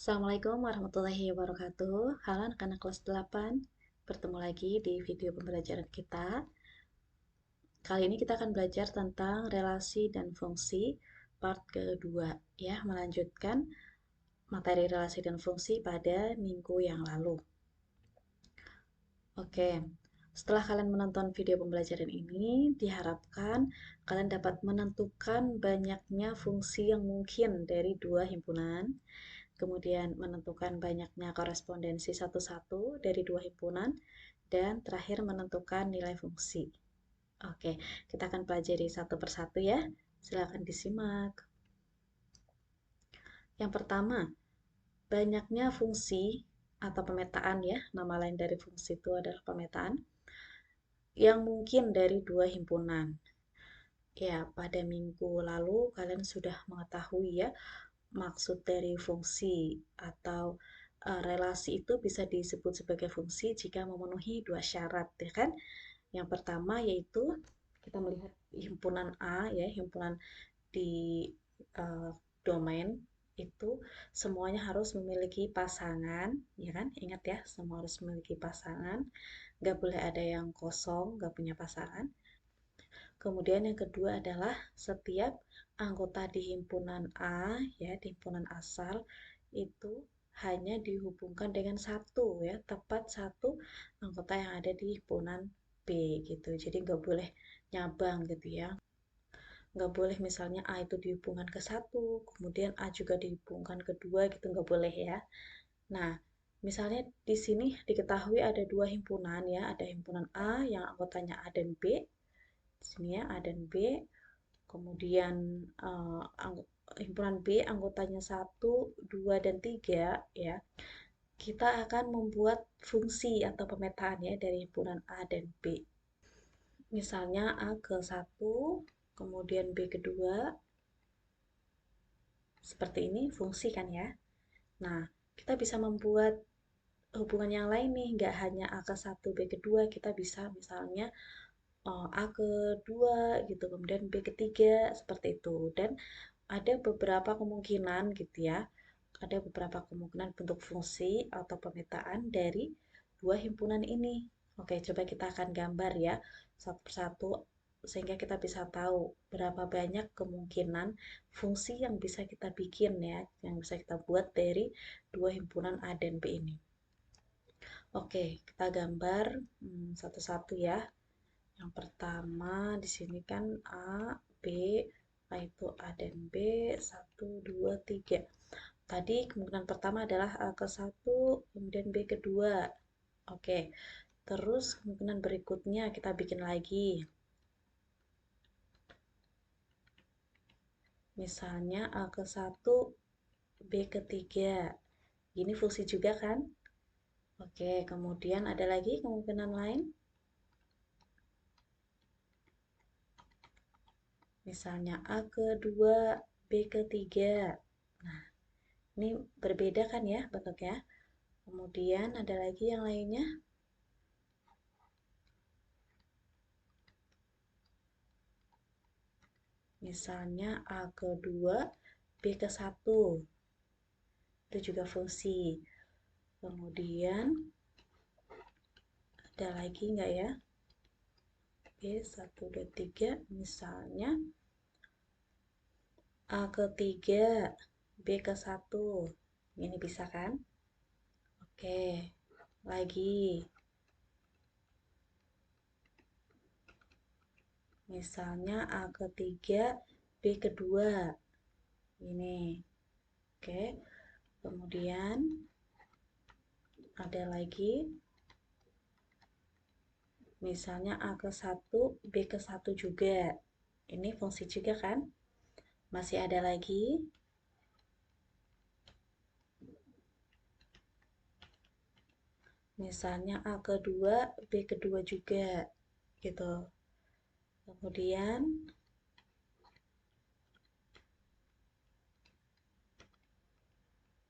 Assalamualaikum warahmatullahi wabarakatuh. Halo anak-anak kelas 8. Bertemu lagi di video pembelajaran kita. Kali ini kita akan belajar tentang relasi dan fungsi part kedua ya, melanjutkan materi relasi dan fungsi pada minggu yang lalu. Oke. Setelah kalian menonton video pembelajaran ini, diharapkan kalian dapat menentukan banyaknya fungsi yang mungkin dari dua himpunan, kemudian menentukan banyaknya korespondensi satu-satu dari dua himpunan, dan terakhir menentukan nilai fungsi. Oke, kita akan pelajari satu persatu ya. Silakan disimak. Yang pertama, banyaknya fungsi atau pemetaan ya. Nama lain dari fungsi itu adalah pemetaan yang mungkin dari dua himpunan. Ya, pada minggu lalu kalian sudah mengetahui ya maksud dari fungsi atau relasi itu bisa disebut sebagai fungsi jika memenuhi dua syarat, ya kan? Yang pertama yaitu kita melihat himpunan A ya, himpunan di uh, domain itu semuanya harus memiliki pasangan, ya kan? Ingat ya, semua harus memiliki pasangan. Nggak boleh ada yang kosong, nggak punya pasangan. Kemudian yang kedua adalah setiap anggota di himpunan A, ya, di himpunan asal itu hanya dihubungkan dengan satu, ya, tepat satu anggota yang ada di himpunan B, gitu. Jadi nggak boleh nyabang, gitu ya. Nggak boleh misalnya A itu dihubungkan ke satu, kemudian A juga dihubungkan ke dua, gitu, nggak boleh ya. Nah, misalnya di sini diketahui ada dua himpunan, ya, ada himpunan A yang anggotanya A dan B, di sini ya A dan B, kemudian himpunan B anggotanya 1, 2, dan 3 ya. Kita akan membuat fungsi atau pemetaan ya dari himpunan A dan B. Misalnya A ke 1, kemudian B kedua. Seperti ini fungsi kan ya. Nah, kita bisa membuat hubungan yang lain nih, nggak hanya A ke 1, B kedua, kita bisa misalnya A kedua gitu, kemudian B ketiga, seperti itu. Dan ada beberapa kemungkinan gitu ya, ada beberapa kemungkinan bentuk fungsi atau pemetaan dari dua himpunan ini. Oke, coba kita akan gambar ya satu persatu sehingga kita bisa tahu berapa banyak kemungkinan fungsi yang bisa kita bikin ya, yang bisa kita buat dari dua himpunan A dan B ini. Oke, kita gambar satu-satu ya. Yang pertama di sini kan A, B, itu A dan B, 1, 2, 3. Tadi kemungkinan pertama adalah A ke 1, kemudian B kedua. Oke, terus kemungkinan berikutnya kita bikin lagi. Misalnya A ke 1, B ketiga. Ini fungsi juga kan? Oke, kemudian ada lagi kemungkinan lain. Misalnya A kedua, B ketiga. Nah, ini berbeda kan ya bentuknya. Kemudian ada lagi yang lainnya. Misalnya A kedua, B ke 1. Itu juga fungsi. Kemudian ada lagi nggak ya? B 1, 2, 3. Misalnya A ketiga, B ke 1. Ini bisa kan? Oke, lagi. Misalnya A ketiga, B kedua. Ini. Oke. Kemudian ada lagi. Misalnya A ke 1, B ke 1 juga. Ini fungsi juga kan? Masih ada lagi. Misalnya A kedua, B kedua juga. Gitu. Kemudian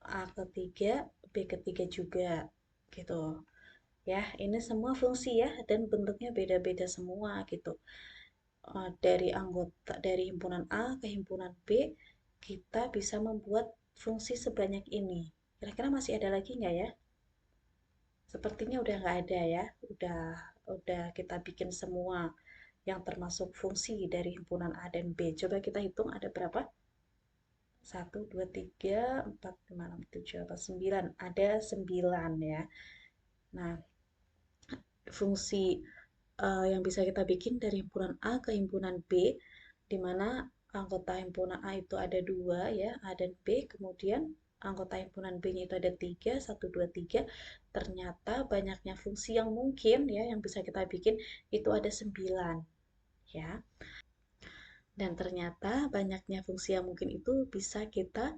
A ketiga, B ketiga juga. Gitu. Ya, ini semua fungsi ya dan bentuknya beda-beda semua gitu. Dari anggota dari himpunan A ke himpunan B, kita bisa membuat fungsi sebanyak ini Kira-kira masih ada lagi nggak ya? Sepertinya udah nggak ada ya. Udah kita bikin semua yang termasuk fungsi dari himpunan A dan B. Coba kita hitung ada berapa? Satu, 2, 3, 4, 5, 6, 7, 8, 9. Ada 9 ya. Nah, fungsi yang bisa kita bikin dari himpunan A ke himpunan B, di mana anggota himpunan A itu ada dua ya, A dan B, kemudian anggota himpunan B-nya itu ada tiga, satu, dua, tiga. Ternyata banyaknya fungsi yang mungkin ya, yang bisa kita bikin itu ada 9 ya. Dan ternyata banyaknya fungsi yang mungkin itu bisa kita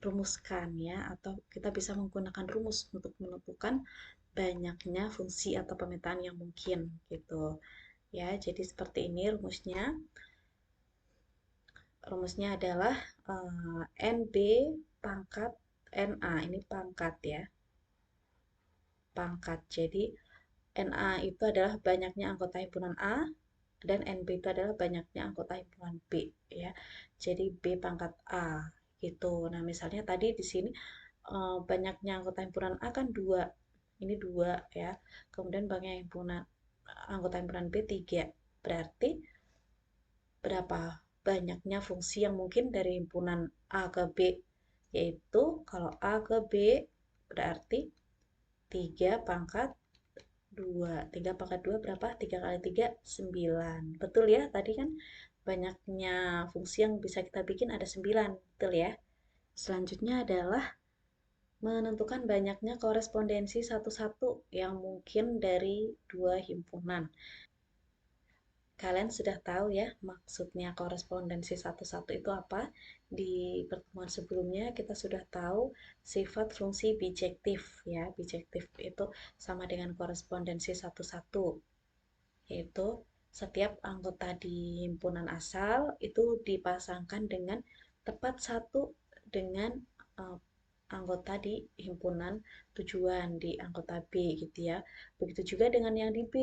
rumuskan ya, atau kita bisa menggunakan rumus untuk menentukan banyaknya fungsi atau pemetaan yang mungkin gitu. Ya, jadi seperti ini rumusnya. Rumusnya adalah NB pangkat NA. Ini pangkat ya, pangkat. Jadi NA itu adalah banyaknya anggota himpunan A dan NB itu adalah banyaknya anggota himpunan B ya. Jadi B pangkat A gitu. Nah, misalnya tadi di sini banyaknya anggota himpunan A kan 2. Ini 2 ya. Kemudian banyaknya anggota himpunan B 3. Berarti berapa banyaknya fungsi yang mungkin dari himpunan A ke B, yaitu kalau A ke B berarti 3 pangkat 2. 3 pangkat 2 berapa? 3 kali 3, 9. Betul ya? Tadi kan banyaknya fungsi yang bisa kita bikin ada 9. Betul ya? Selanjutnya adalah menentukan banyaknya korespondensi satu-satu yang mungkin dari dua himpunan. Kalian sudah tahu ya maksudnya korespondensi satu-satu itu apa? Di pertemuan sebelumnya kita sudah tahu sifat fungsi bijektif ya. Bijektif itu sama dengan korespondensi satu-satu, yaitu setiap anggota di himpunan asal itu dipasangkan dengan tepat satu dengan uh, anggota di himpunan tujuan di anggota B gitu ya. Begitu juga dengan yang di B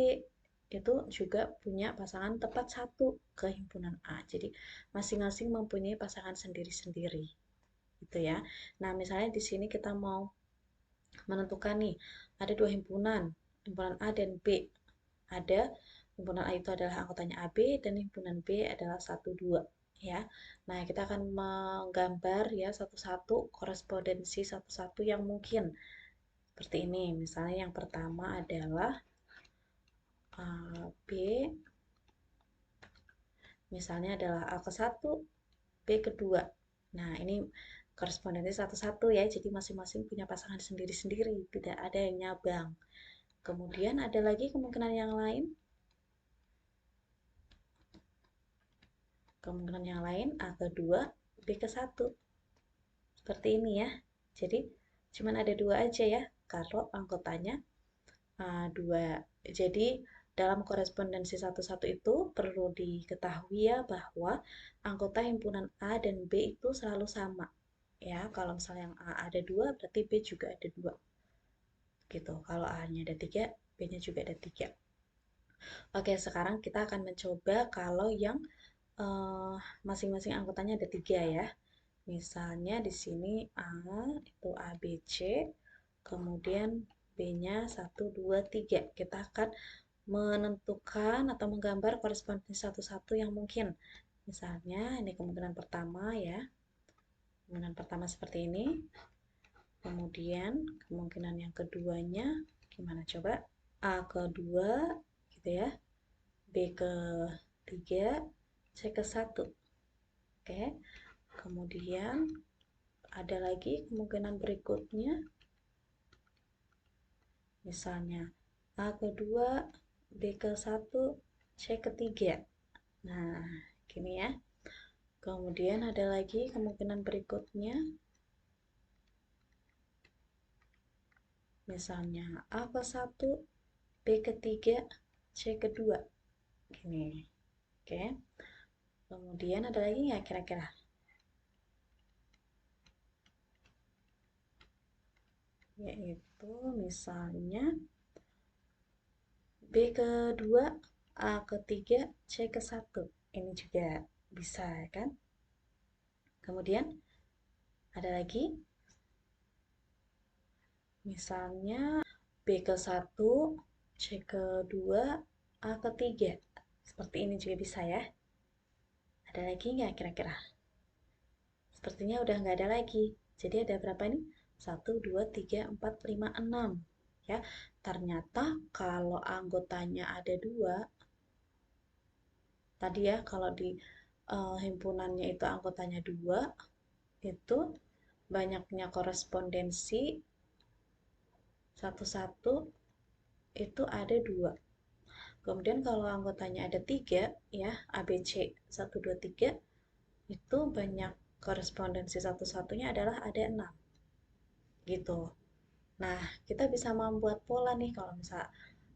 itu juga punya pasangan tepat satu ke himpunan A. Jadi masing-masing mempunyai pasangan sendiri-sendiri gitu ya. Nah, misalnya di sini kita mau menentukan nih ada dua himpunan, himpunan A dan B. Ada himpunan A itu adalah anggotanya AB dan himpunan B adalah satu 2 ya. Nah, kita akan menggambar ya satu-satu korespondensi satu-satu yang mungkin. Seperti ini. Misalnya yang pertama adalah AB, misalnya adalah A ke satu, B kedua. Nah, ini korespondensi satu-satu ya. Jadi masing-masing punya pasangan sendiri-sendiri, tidak ada yang nyabang. Kemudian ada lagi kemungkinan yang lain. Kemungkinan yang lain A ke 2, B ke satu. Seperti ini ya. Jadi cuman ada dua aja ya kalau anggotanya dua. Jadi dalam korespondensi satu-satu itu perlu diketahui ya bahwa anggota himpunan A dan B itu selalu sama. Ya, kalau misalnya yang A ada dua, berarti B juga ada dua. Gitu. Kalau A-nya ada tiga, B-nya juga ada tiga. Oke, sekarang kita akan mencoba kalau yang masing-masing anggotanya ada tiga ya. Misalnya di sini A itu ABC, kemudian B-nya 1, 2, 3. Kita akan menentukan atau menggambar korespondensi satu-satu yang mungkin. Misalnya ini kemungkinan pertama ya. Kemungkinan pertama seperti ini. Kemudian kemungkinan yang keduanya gimana coba? A kedua gitu ya. B ke 3, C ke 1. Oke. Kemudian ada lagi kemungkinan berikutnya, misalnya A kedua, B ke satu, C ketiga. Nah, gini ya. Kemudian ada lagi kemungkinan berikutnya, misalnya A ke satu, B ketiga, C kedua. Gini. Oke. Kemudian ada lagi nggak kira-kira? Yaitu misalnya B kedua, A ketiga, C ke satu. Ini juga bisa kan? Kemudian ada lagi Misalnya B ke 1, C ke 2, A ke 3. Seperti ini juga bisa ya. Ada lagi nggak kira-kira? Sepertinya udah nggak ada lagi. Jadi ada berapa nih? 1, 2, 3, 4, 5, 6. Ya, ternyata kalau anggotanya ada 2, tadi ya kalau di himpunannya itu anggotanya 2, itu banyaknya korespondensi satu-satu itu ada 2. Kemudian kalau anggotanya ada 3, ya, ABC 1, 2, 3, itu banyak korespondensi satu-satunya adalah ada 6, gitu. Nah, kita bisa membuat pola nih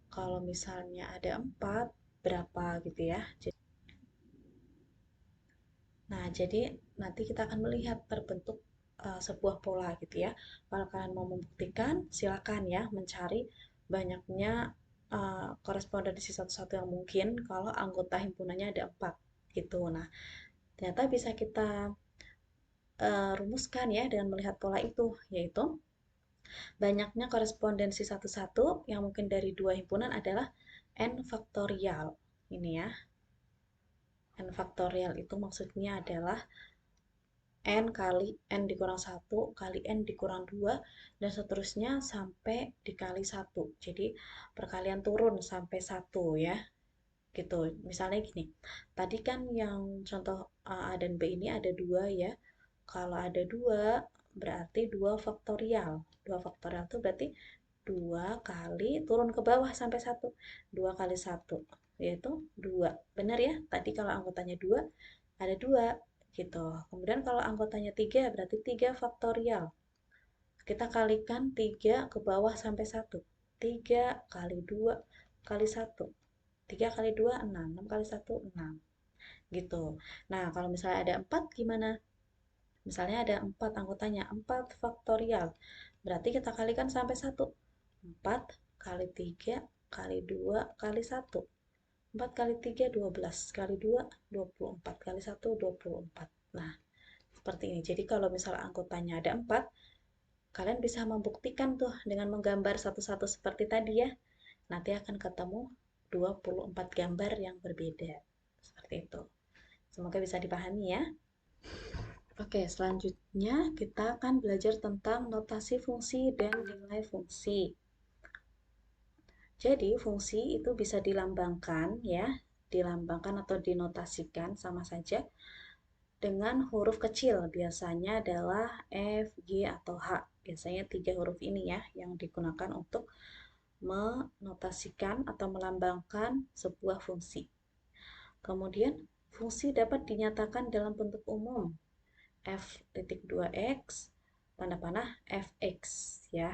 kalau misalnya ada 4 berapa gitu ya. Nah, jadi nanti kita akan melihat terbentuk sebuah pola gitu ya. Kalau kalian mau membuktikan, silakan ya mencari banyaknya korespondensi satu-satu yang mungkin kalau anggota himpunannya ada 4 gitu. Nah, ternyata bisa kita rumuskan ya dengan melihat pola itu, yaitu banyaknya korespondensi satu-satu yang mungkin dari dua himpunan adalah n faktorial. Ini ya, n faktorial itu maksudnya adalah n kali n dikurang 1 kali n dikurang 2 dan seterusnya sampai dikali 1. Jadi perkalian turun sampai 1 ya. Gitu. Misalnya gini. Tadi kan yang contoh A dan B ini ada 2 ya. Kalau ada 2 berarti 2 faktorial. 2 faktorial itu berarti 2 kali turun ke bawah sampai 1. 2 kali 1 yaitu 2. Benar ya? Tadi kalau anggotanya 2 ada 2 gitu. Kemudian kalau anggotanya 3 berarti 3 faktorial. Kita kalikan 3 ke bawah sampai 1. 3 kali 2 kali 1. 3 kali 2 6. 6 kali 1 6. Gitu. Nah, kalau misalnya ada 4 gimana? Misalnya ada 4 anggotanya, 4 faktorial. Berarti kita kalikan sampai 1. 4 kali 3 kali 2 kali 1. 4 kali 3 12, kali 2 24, kali 1 24. Nah, seperti ini. Jadi kalau misalnya anggotanya ada 4, kalian bisa membuktikan tuh dengan menggambar satu-satu seperti tadi ya. Nanti akan ketemu 24 gambar yang berbeda. Seperti itu. Semoga bisa dipahami ya. Oke, selanjutnya kita akan belajar tentang notasi fungsi dan nilai fungsi. Jadi, fungsi itu bisa dilambangkan ya, dilambangkan atau dinotasikan sama saja dengan huruf kecil. Biasanya adalah F, G, atau H. Biasanya 3 huruf ini ya yang digunakan untuk menotasikan atau melambangkan sebuah fungsi. Kemudian, fungsi dapat dinyatakan dalam bentuk umum f.2x tanda panah fx ya.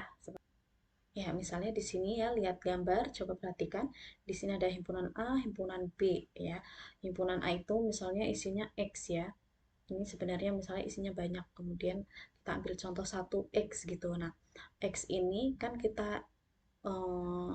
Ya, misalnya di sini ya, lihat gambar, coba perhatikan. Di sini ada himpunan A, himpunan B ya. Himpunan A itu misalnya isinya X ya. Ini sebenarnya misalnya isinya banyak. Kemudian kita ambil contoh 1X gitu. Nah, X ini kan eh,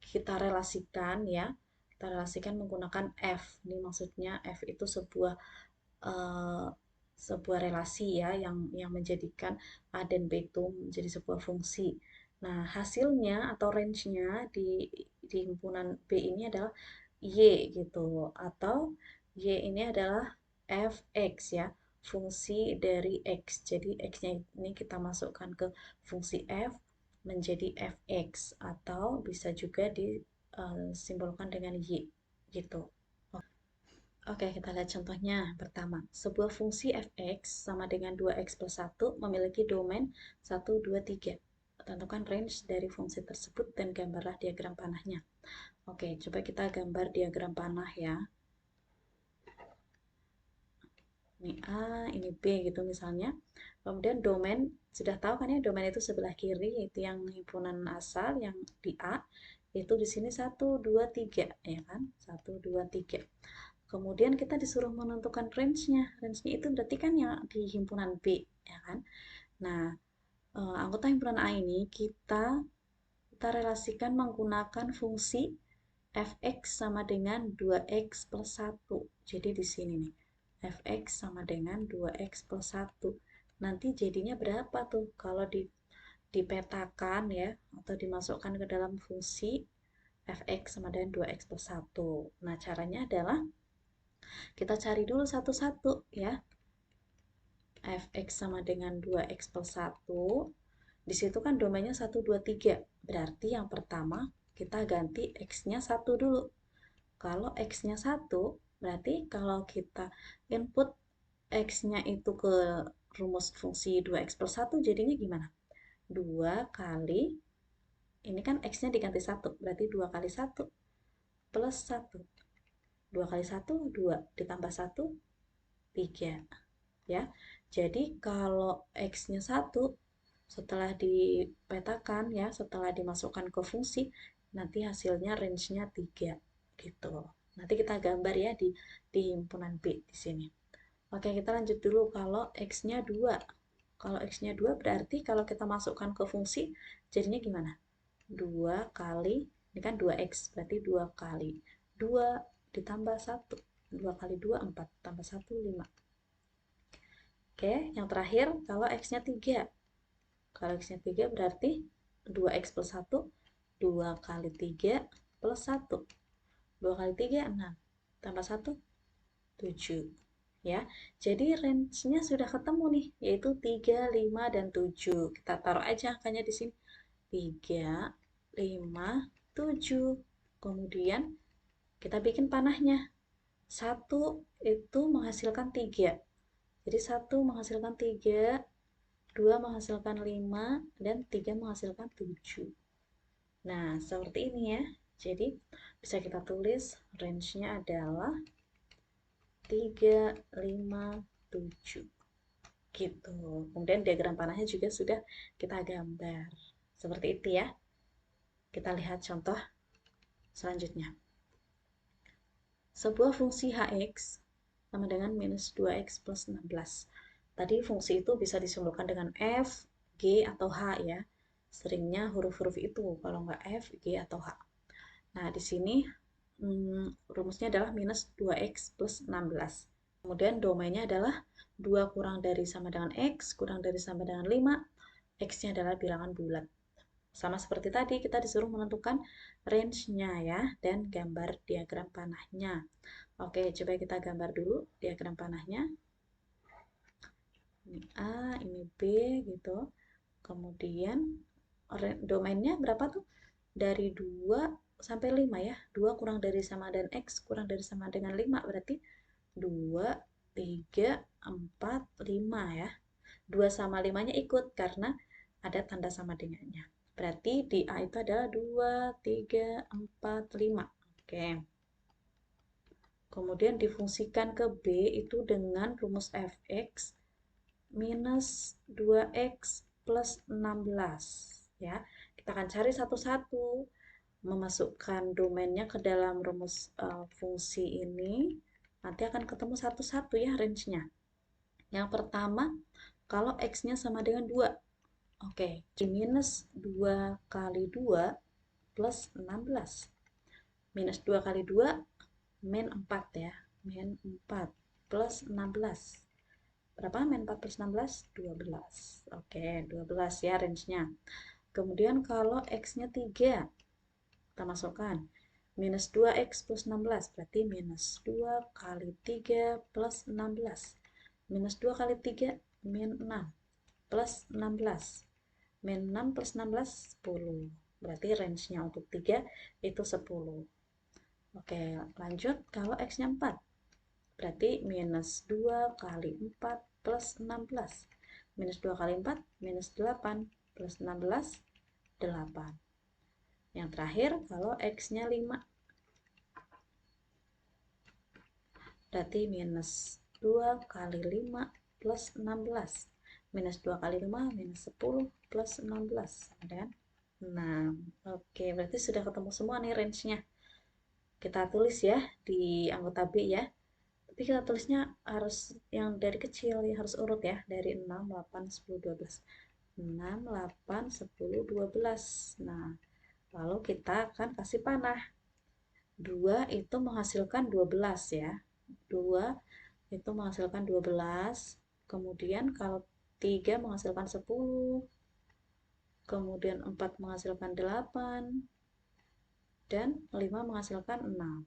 kita relasikan ya. Kita relasikan menggunakan F. Ini maksudnya F itu eh, sebuah relasi ya yang menjadikan A dan B itu menjadi sebuah fungsi. Nah, hasilnya atau range-nya di himpunan B ini adalah Y gitu atau Y ini adalah fx ya, fungsi dari x. Jadi x-nya ini kita masukkan ke fungsi f menjadi fx atau bisa juga disimbolkan dengan y gitu. Oke, kita lihat contohnya. Pertama, sebuah fungsi fx sama dengan 2x plus 1 memiliki domain 1, 2, 3. Tentukan range dari fungsi tersebut dan gambarlah diagram panahnya. Oke, coba kita gambar diagram panah ya. Ini A, ini B gitu misalnya. Kemudian domain, sudah tahu kan ya, domain itu sebelah kiri, itu yang himpunan asal, yang di A. Itu di sini 1, 2, 3, ya kan? 1, 2, 3. Kemudian kita disuruh menentukan range-nya. Range-nya itu berarti kan yang di himpunan B, ya kan? Nah, anggota himpunan A ini kita relasikan menggunakan fungsi fx sama dengan 2x plus 1. Jadi di sini nih, fx sama dengan 2x plus 1. Nanti jadinya berapa tuh kalau dipetakan ya, atau dimasukkan ke dalam fungsi fx sama dengan 2x plus 1. Nah, caranya adalah kita cari dulu satu-satu ya. Fx sama dengan 2x plus 1. Di situ kan domainnya 1, 2, 3. Berarti yang pertama kita ganti x-nya 1 dulu. Kalau x-nya 1, berarti kalau kita input x-nya itu ke rumus fungsi 2x plus 1, jadinya gimana? 2 kali, ini kan x-nya diganti 1, berarti 2 kali 1 plus 1. 2 kali 1, 2. Ditambah 1, 3. Ya, jadi kalau x-nya 1, setelah dipetakan ya, setelah dimasukkan ke fungsi, nanti hasilnya range-nya 3 gitu. Nanti kita gambar ya di himpunan B di sini. Oke, kita lanjut dulu. Kalau x-nya 2. Kalau x-nya 2 berarti kalau kita masukkan ke fungsi jadinya gimana? 2 kali, ini kan 2x, berarti 2 kali 2 ditambah 1. 2 kali 2, 4, tambah 1, 5. Oke, yang terakhir kalau x-nya 3. Kalau x-nya 3 berarti 2x plus 1, 2 kali 3 plus 1. 2 kali 3, 6. Tambah 1, 7. Ya, jadi range-nya sudah ketemu nih, yaitu 3, 5, dan 7. Kita taruh aja angkanya di sini. 3, 5, 7. Kemudian kita bikin panahnya. 1 itu menghasilkan 3. Jadi 1 menghasilkan 3, 2 menghasilkan 5, dan 3 menghasilkan 7. Nah, seperti ini ya. Jadi, bisa kita tulis range-nya adalah 3, 5, 7. Gitu. Kemudian diagram panahnya juga sudah kita gambar. Seperti itu ya. Kita lihat contoh selanjutnya. Sebuah fungsi hx sama dengan minus 2x plus 16. Tadi fungsi itu bisa disimpulkan dengan f, g, atau h ya. Seringnya huruf-huruf itu, kalau nggak f, g, atau h. Nah, di sini rumusnya adalah minus 2x plus 16. Kemudian domainnya adalah 2 kurang dari sama dengan x, kurang dari sama dengan 5, x-nya adalah bilangan bulat. Sama seperti tadi, kita disuruh menentukan range-nya ya, dan gambar diagram panahnya. Oke, coba kita gambar dulu diagram panahnya. Ini A, ini B, gitu. Kemudian domainnya berapa tuh? Dari 2 sampai 5 ya. 2 kurang dari sama dengan X, kurang dari sama dengan 5, berarti 2, 3, 4, 5 ya. 2 sama 5-nya ikut karena ada tanda sama dengannya. Berarti di A itu adalah 2, 3, 4, 5. Oke. Kemudian difungsikan ke B itu dengan rumus fx minus 2x plus 16. Ya, kita akan cari satu-satu, memasukkan domainnya ke dalam rumus fungsi ini. Nanti akan ketemu satu-satu ya range-nya. Yang pertama, kalau x-nya sama dengan 2. Oke, minus 2 kali 2 plus 16. Minus 2 kali 2, min 4 ya. Min 4 plus 16. Berapa min 4 plus 16? 12. Oke, 12 ya range-nya. Kemudian kalau x-nya 3, kita masukkan. Minus 2x plus 16, berarti minus 2 kali 3 plus 16. Minus 2 kali 3, min 6. Plus 16. Min 6 plus 16, 10. Berarti range-nya untuk 3 itu 10. Oke, lanjut kalau x-nya 4. Berarti minus 2 kali 4 plus 16. Minus 2 kali 4, minus 8. Plus 16, 8. Yang terakhir, kalau x-nya 5. Berarti minus 2 kali 5 plus 16. Minus 2 kali 5, minus 10 plus 16. Sama dengan 6. Oke, berarti sudah ketemu semua nih range-nya. Kita tulis ya di anggota B ya. Tapi kita tulisnya harus yang dari kecil ya, harus urut ya, dari 6, 8, 10, 12. 6, 8, 10, 12. Nah, lalu kita akan kasih panah. 2 itu menghasilkan 12 ya. 2 itu menghasilkan 12. Kemudian kalau 3 menghasilkan 10. kemudian 4 menghasilkan 8, dan 5 menghasilkan 6.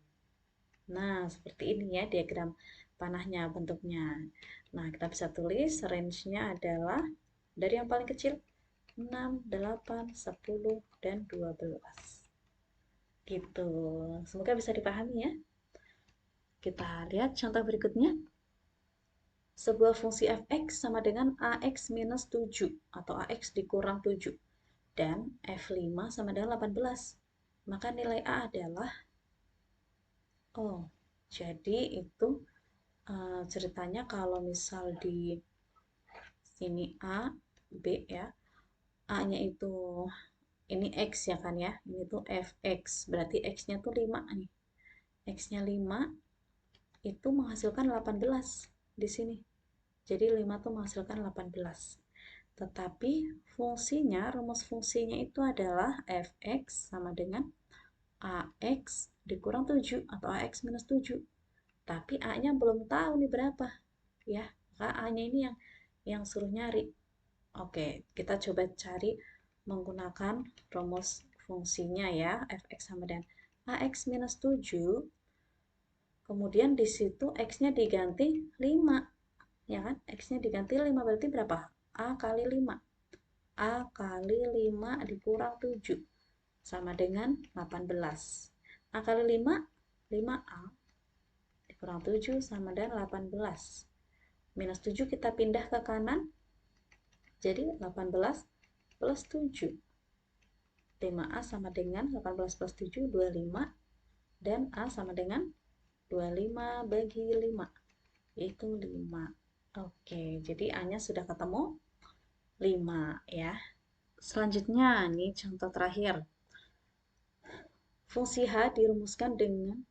Nah, seperti ini ya diagram panahnya bentuknya. Nah, kita bisa tulis range-nya adalah dari yang paling kecil 6, 8, 10, dan 12. Gitu. Semoga bisa dipahami ya. Kita lihat contoh berikutnya. Sebuah fungsi f(x) sama dengan ax minus 7 atau ax dikurang 7 dan f5 sama dengan 18. Maka nilai a adalah, oh, jadi itu ceritanya kalau misal di sini a, b ya, a-nya itu ini x ya kan ya, ini tuh fx, berarti x-nya tuh 5 nih. X-nya 5 itu menghasilkan 18 di sini. Jadi 5 tuh menghasilkan 18. Tetapi fungsinya, rumus fungsinya itu adalah fx sama dengan ax dikurang 7 atau ax minus 7. Tapi a-nya belum tahu nih berapa. Ya, maka a-nya ini yang suruh nyari. Oke, kita coba cari menggunakan rumus fungsinya ya, fx sama dengan ax minus 7. Kemudian di situ x-nya diganti 5. Ya kan? X-nya diganti 5 berarti berapa? A kali 5. A kali 5 dikurang 7 sama dengan 18. A kali 5, 5A dikurang 7 sama dengan 18. Minus 7 kita pindah ke kanan, jadi 18 plus 7. 5A sama dengan 18 plus 7, 25. Dan A sama dengan 25 bagi 5, yaitu 5. Oke, jadi A-nya sudah ketemu 5 ya. Selanjutnya, nih contoh terakhir. Fungsi H dirumuskan dengan,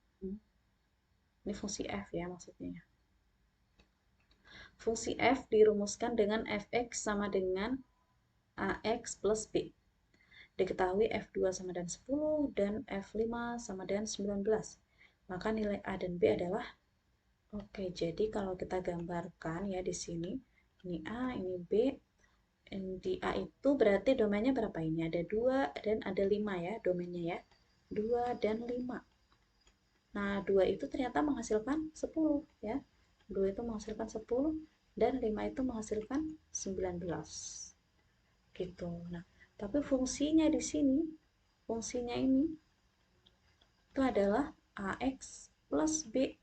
ini fungsi F ya maksudnya. Fungsi F dirumuskan dengan fx sama dengan ax plus b. Diketahui f2 sama dengan 10 dan f5 sama dengan 19. Maka nilai A dan B adalah, oke, jadi kalau kita gambarkan ya di sini, ini A, ini B. Di A itu berarti domainnya berapa ini? Ada 2 dan ada 5 ya domainnya ya. 2 dan 5. Nah, 2 itu ternyata menghasilkan 10 ya. 2 itu menghasilkan 10 dan 5 itu menghasilkan 19. Gitu. Nah, tapi fungsinya di sini, fungsinya ini itu adalah AX plus B.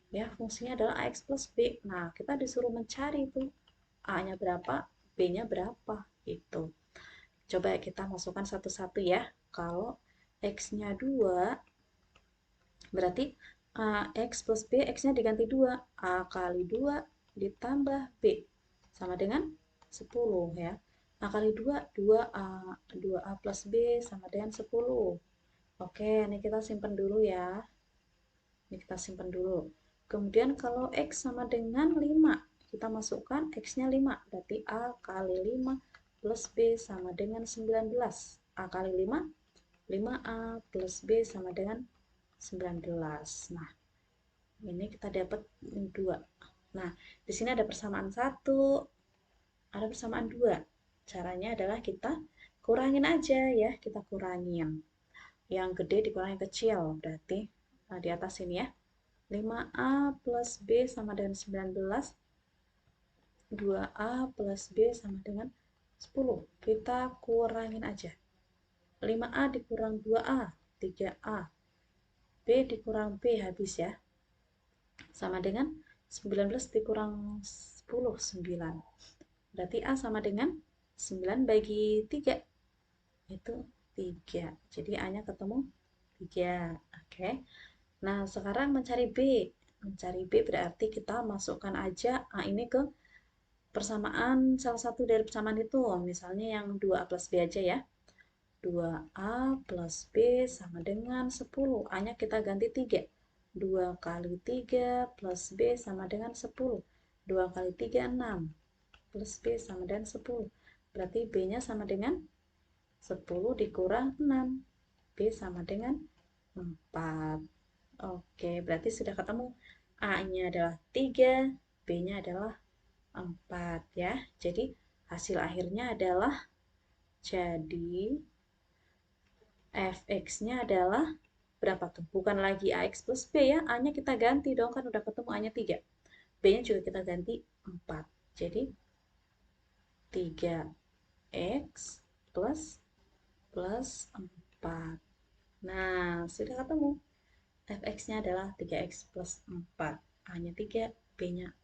Ya, fungsinya adalah AX plus B. Nah, kita disuruh mencari itu A-nya berapa, B-nya berapa gitu. Coba kita masukkan satu-satu ya. Kalau X-nya 2, berarti X plus B, X-nya diganti 2. A kali 2 ditambah B. Sama dengan 10 ya. A kali 2, 2A. 2A plus B sama dengan 10. Oke, ini kita simpan dulu ya. Ini kita simpan dulu. Kemudian kalau X sama dengan 5, kita masukkan X-nya 5. Berarti A kali 5 plus B sama dengan 19. A kali 5, 5A plus B sama dengan 19. Nah, ini kita dapat 2. Nah, di sini ada persamaan 1, ada persamaan 2. Caranya adalah kita kurangin aja ya, kita kurangin. Yang gede dikurangi kecil, berarti di atas ini ya. 5A plus B sama dengan 19, 2A plus B sama dengan 10. Kita kurangin aja. 5A dikurang 2A, 3A. B dikurang B habis ya. Sama dengan 19 dikurang 10, 9. Berarti A sama dengan 9 bagi 3. Itu 3. Jadi A-nya ketemu 3. Oke. Nah, sekarang mencari B. Mencari B berarti kita masukkan aja A ini ke persamaan salah satu dari persamaan itu. Misalnya yang 2A plus B aja ya. 2A plus B sama dengan 10. A-nya kita ganti 3. 2 kali 3 plus B sama dengan 10. 2 kali 3, 6. Plus B sama dengan 10. Berarti B-nya sama dengan 10 dikurang 6. B sama dengan 4. Oke, berarti sudah ketemu. A-nya adalah 3, B-nya adalah 4 ya. Jadi hasil akhirnya adalah Jadi, fx-nya adalah berapa tuh? Bukan lagi ax plus b ya, a-nya kita ganti dong, kan udah ketemu a-nya 3. B-nya juga kita ganti 4. Jadi, 3x plus plus 4. Nah, sudah ketemu. Fx-nya adalah 3x plus 4. A-nya 3, B-nya